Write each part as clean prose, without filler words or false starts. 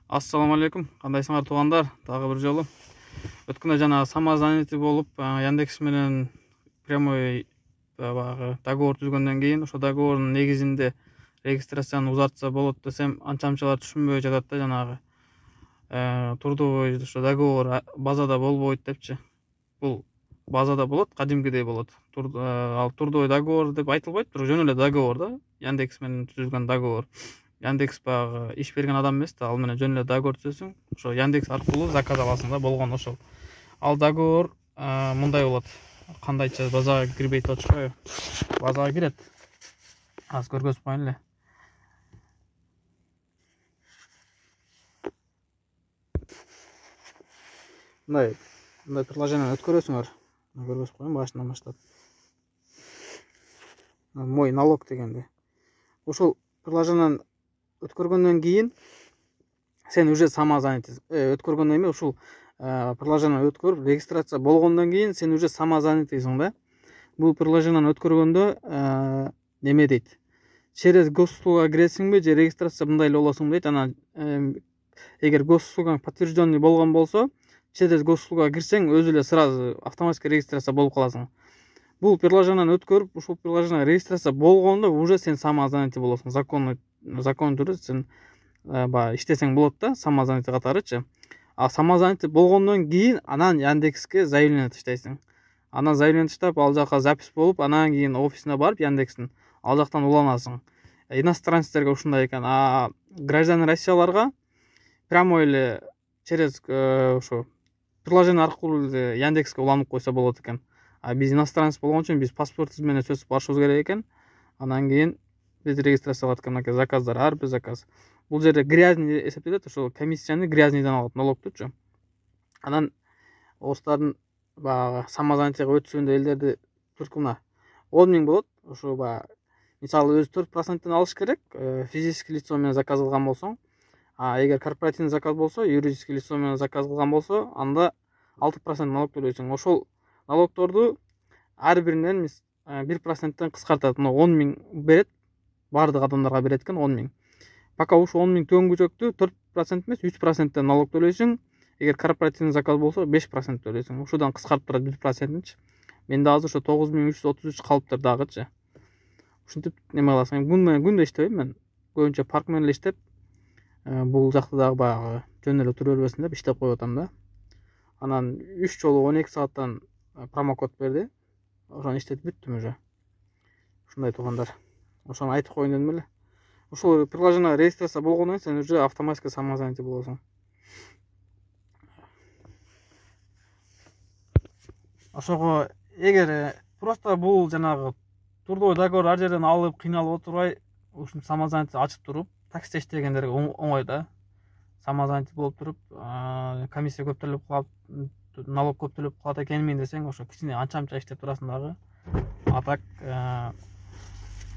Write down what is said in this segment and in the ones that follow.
Ассаламу алейкум, кандайсыңар туугандар? Дагы бир жолу. Өткөндө жанагы самозанятый болуп, Яндекс менен прямой баягы договор түзгөндөн кийин, ошо договордун негизинде регистрацияны узартса болот десем, анча-мынчалар түшүнбөй жатат да жанагы. Трудовой ошо договор базада болбойт депчи. Бул базада болот, кадимкидей болот. Ал трудовой договор деп айтылбайт, бирок жөн эле договор да, Яндекс менен түзүлгөн договор. Яндекс баягы иш берген адам эмес да, ал менен жөн эле договор түзөсүң, ошо Яндекс аркылуу заказ аласың да, болгон ошол. Ал договор мындай болот. Кандайча базага кирбей турчу, базага кирет. Азыр көргөзүп коеюн эле. Мындай приложениени өткөрөсүңөр. Көргөзүп коеюн башынан баштап. Мой налог дегенди. Ошол приложениени өткөргөндөн кийин сен уже самозанятый өткөргөндөн эмес, ушул приложениени өткөрүп регистрация болгондон кийин сен уже самозанятыйсың да. Бул приложениени өткөргөндө неме дейт? Через госуслуга киресиңби же регистрация мындай эле болосуң дейт. Анан эгер госуслугаң подтвержденный болгон болсо, через госуслуга кирсең өзү эле сразу автоматически регистрация болуп каласың. Бул приложениени өткөрүп, ушул приложение регистрация болгондо уже сен самозанятый болосуң. Закон түрү сен баягы иштесең болот да, самозанятый катарычы. А самозанятый болгондон кийин анан Яндекске заявление таштайсың. Анан заявление таштап, ал жака запись болуп, анан кийин офисине барып Яндекстин ал жактан уланасың. Иностранецтерге ушундай экен, а гражданин Россияларга прямо эле через ошо приложение аркылуу Яндекске уланып койсо болот экен. А биз иностранец болгон үчүн биз паспортубуз менен сөзсүз барышыбыз керек экен. Анан кийин биз регистрация кылат экен мынакей заказдар, ар бир заказ. Бул жерде грязный эсептелет, ошол комиссияны грязнийден алат, налогтучу. Анан орустардын баягы самозанятыйга өтүшкөндөй элдерди туркуна 10 000 болот. Ошо баягы мисалы өзү 4% алыш керек, физический лицо менен заказ кылган болсоң. А эгер корпоративный заказ болсо, юридический лицо менен заказ кылган болсо, анда 6% налог төлөйсүң. Ошол налогторду ар биринен 1%тен кыскартат. Мына 10 000 берет, бардык адамдарга берет экен 10 000. Пока ушу 10 000 төнгүчөктү 4% эмес 3%тен налог төлөйсүң. Эгер корпоративный заказ болсо 5% төлөйсүң. Ушудан кыскартып турат 1%-нчи. Менде азыр ошо 9333 калыптыр дагычы. Ушинтип неме кыласың. Муну менен күндө иштебейм мен. Көбүнчө парк менен эле иштеп, бул жакта дагы баягы жөн эле тура бербесин деп иштеп коюп атам да. Анан 3 жолу 12 сааттан промокод берди. Ошону иштетип бүттүм уже. Ушундай туугандар. Ошону айтып коеюн дедим эле. Ушул приложение регистрация болгондон кийин сен уже автоматически самозанятый болосуң. Ошого эгер просто бул жанагы трудовой договор ар жерден алып, кыйналып отурбай, ушинтип самозанятый ачып туруп, таксиде иштегендерге оңой да. Самозанятый болуп туруп, комиссия көп төлөп калып, налог көп төлөп калат экенмин десең, ошо кичине анча-мынча иштеп турасың дагы.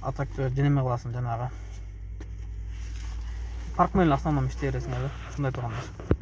Атак женеме кыласың жанагы. Парк менен основном иштей бересиң эле. Ушундай туугандар.